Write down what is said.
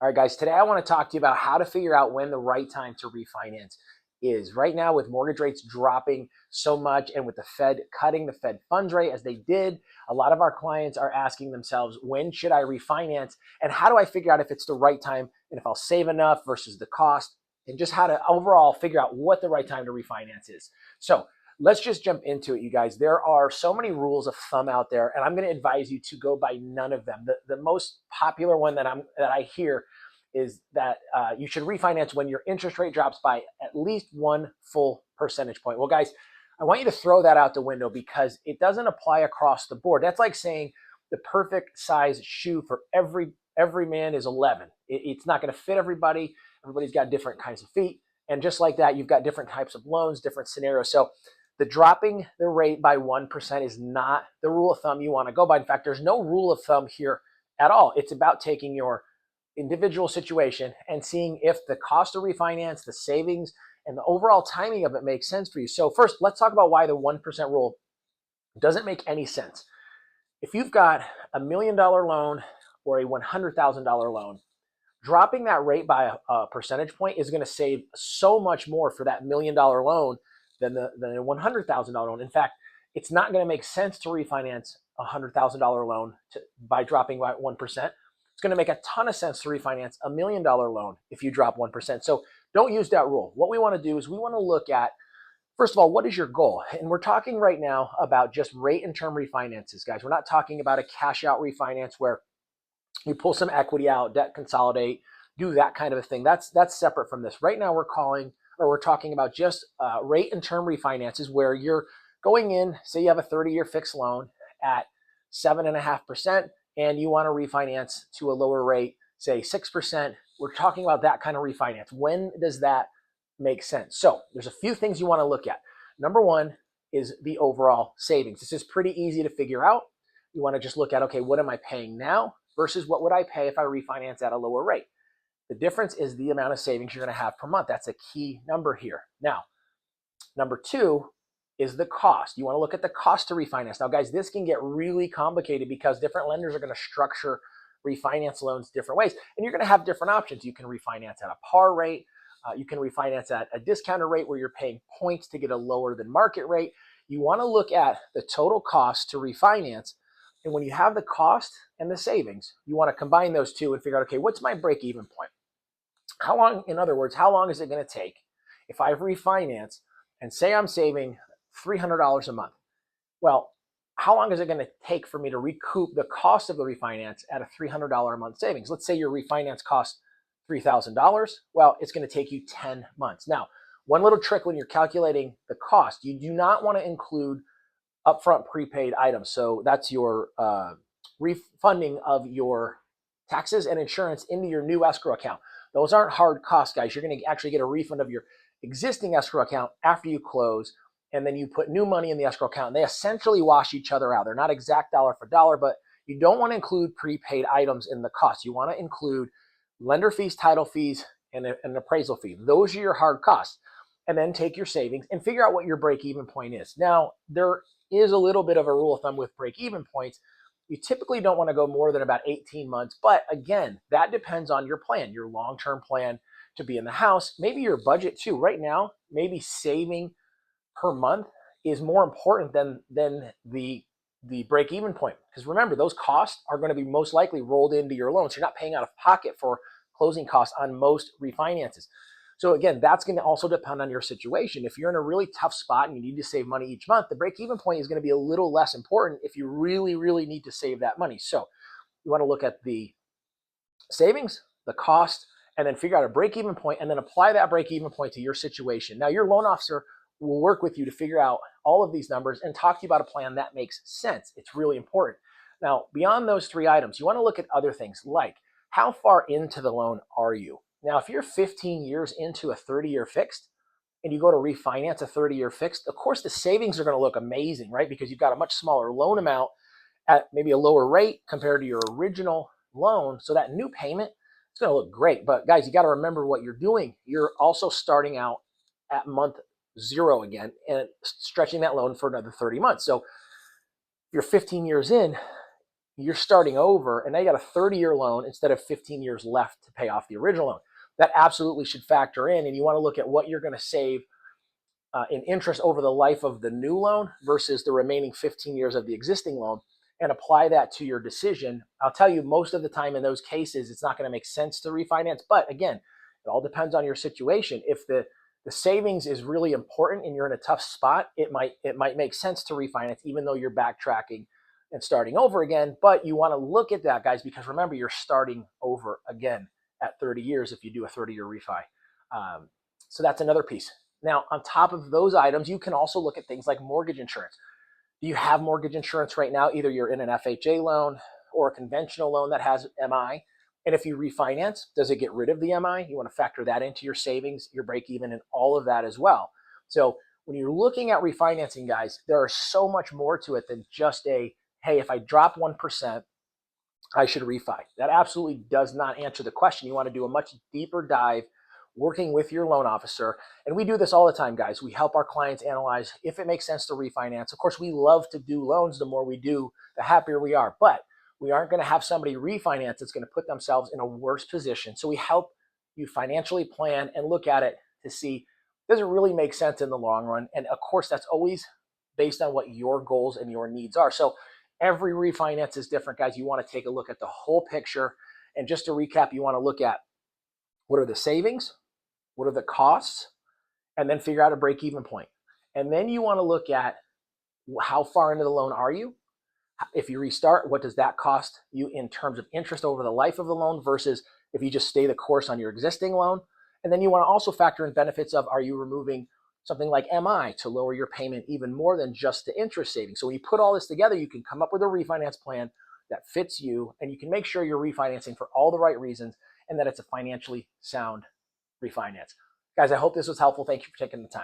All right, guys, today I want to talk to you about how to figure out when the right time to refinance is. Right now, with mortgage rates dropping so much and with the Fed cutting the Fed funds rate as they did, a lot of our clients are asking themselves, when should I refinance? And how do I figure out if it's the right time and if I'll save enough versus the cost, and just how to overall figure out what the right time to refinance is. So let's just jump into it, you guys. There are so many rules of thumb out there, and I'm going to advise you to go by none of them. The most popular one that I hear is that you should refinance when your interest rate drops by at least 1 full percentage point. Well, guys, I want you to throw that out the window because it doesn't apply across the board. That's like saying the perfect size shoe for every man is 11. It's not going to fit everybody. Everybody's got different kinds of feet. And just like that, you've got different types of loans, different scenarios. So the dropping the rate by 1% is not the rule of thumb you want to go by. In fact, there's no rule of thumb here at all. It's about taking your individual situation and seeing if the cost of refinance, the savings, and the overall timing of it makes sense for you. So first, let's talk about why the 1% rule doesn't make any sense. If you've got $1 million loan or a $100,000 loan, dropping that rate by a percentage point is going to save so much more for that $1 million loan than a $100,000 loan. In fact, it's not going to make sense to refinance a $100,000 loan by dropping by 1%. It's going to make a ton of sense to refinance a $1 million loan if you drop 1%. So don't use that rule. What we want to do is we want to look at, first of all, what is your goal? And we're talking right now about just rate and term refinances, guys. We're not talking about a cash out refinance where you pull some equity out, debt consolidate, do that kind of a thing. That's separate from this. Right now we're talking about just rate and term refinances where you're going in, say you have a 30-year fixed loan at 7.5%, and you want to refinance to a lower rate, say 6%. We're talking about that kind of refinance. When does that make sense? So there's a few things you want to look at. Number one is the overall savings. This is pretty easy to figure out. You want to just look at, okay, what am I paying now versus what would I pay if I refinance at a lower rate? The difference is the amount of savings you're going to have per month. That's a key number here. Now, number two is the cost. You want to look at the cost to refinance. Now, guys, this can get really complicated because different lenders are going to structure refinance loans different ways, and you're going to have different options. You can refinance at a par rate. You can refinance at a discounted rate where you're paying points to get a lower than market rate. You want to look at the total cost to refinance, and when you have the cost and the savings, you want to combine those two and figure out, okay, what's my break-even point? How long, in other words, how long is it going to take if I refinance and say I'm saving $300 a month? Well, how long is it going to take for me to recoup the cost of the refinance at a $300 a month savings? Let's say your refinance costs $3,000. Well, it's going to take you 10 months. Now, one little trick when you're calculating the cost, you do not want to include upfront prepaid items. So that's your refunding of your taxes and insurance into your new escrow account. Those aren't hard costs, guys. You're going to actually get a refund of your existing escrow account after you close, and then you put new money in the escrow account, and they essentially wash each other out. They're not exact dollar for dollar, but you don't want to include prepaid items in the cost. You want to include lender fees, title fees, and an appraisal fee. Those are your hard costs. And then take your savings and figure out what your break-even point is. Now, there is a little bit of a rule of thumb with break-even points. You typically don't want to go more than about 18 months. But again, that depends on your plan, your long-term plan to be in the house, maybe your budget too. Right now, maybe saving per month is more important than the break-even point. Because remember, those costs are going to be most likely rolled into your loan. So you're not paying out of pocket for closing costs on most refinances. So again, that's going to also depend on your situation. If you're in a really tough spot and you need to save money each month, the break-even point is going to be a little less important if you really, really need to save that money. So you want to look at the savings, the cost, and then figure out a break-even point and then apply that break-even point to your situation. Now, your loan officer will work with you to figure out all of these numbers and talk to you about a plan that makes sense. It's really important. Now, beyond those three items, you want to look at other things like how far into the loan are you? Now, if you're 15 years into a 30-year fixed and you go to refinance a 30-year fixed, of course, the savings are going to look amazing, right? Because you've got a much smaller loan amount at maybe a lower rate compared to your original loan. So that new payment is going to look great. But guys, you got to remember what you're doing. You're also starting out at month 0 again and stretching that loan for another 30 months. So if you're 15 years in, you're starting over and now you got a 30-year loan instead of 15 years left to pay off the original loan. That absolutely should factor in, and you want to look at what you're going to save in interest over the life of the new loan versus the remaining 15 years of the existing loan, and apply that to your decision. I'll tell you, most of the time in those cases, it's not going to make sense to refinance. But again, it all depends on your situation. If the savings is really important and you're in a tough spot, it might make sense to refinance, even though you're backtracking and starting over again. But you want to look at that, guys, because remember, you're starting over again at 30 years if you do a 30-year refi. So that's another piece. Now, on top of those items, you can also look at things like mortgage insurance. Do you have mortgage insurance right now? Either you're in an FHA loan or a conventional loan that has MI. And if you refinance, does it get rid of the MI? You want to factor that into your savings, your break even, and all of that as well. So when you're looking at refinancing, guys, there is so much more to it than just a, hey, if I drop 1%, I should refi. That absolutely does not answer the question. You want to do a much deeper dive working with your loan officer. And we do this all the time, guys. We help our clients analyze if it makes sense to refinance. Of course, we love to do loans. The more we do, the happier we are. But we aren't going to have somebody refinance that's going to put themselves in a worse position. So we help you financially plan and look at it to see, does it really make sense in the long run? And of course, that's always based on what your goals and your needs are. So every refinance is different, guys. You want to take a look at the whole picture. And just to recap, you want to look at what are the savings, what are the costs, and then figure out a break-even point. And then you want to look at how far into the loan are you? If you restart, what does that cost you in terms of interest over the life of the loan versus if you just stay the course on your existing loan? And then you want to also factor in benefits of, are you removing something like MI to lower your payment even more than just the interest savings? So when you put all this together, you can come up with a refinance plan that fits you, and you can make sure you're refinancing for all the right reasons and that it's a financially sound refinance. Guys, I hope this was helpful. Thank you for taking the time.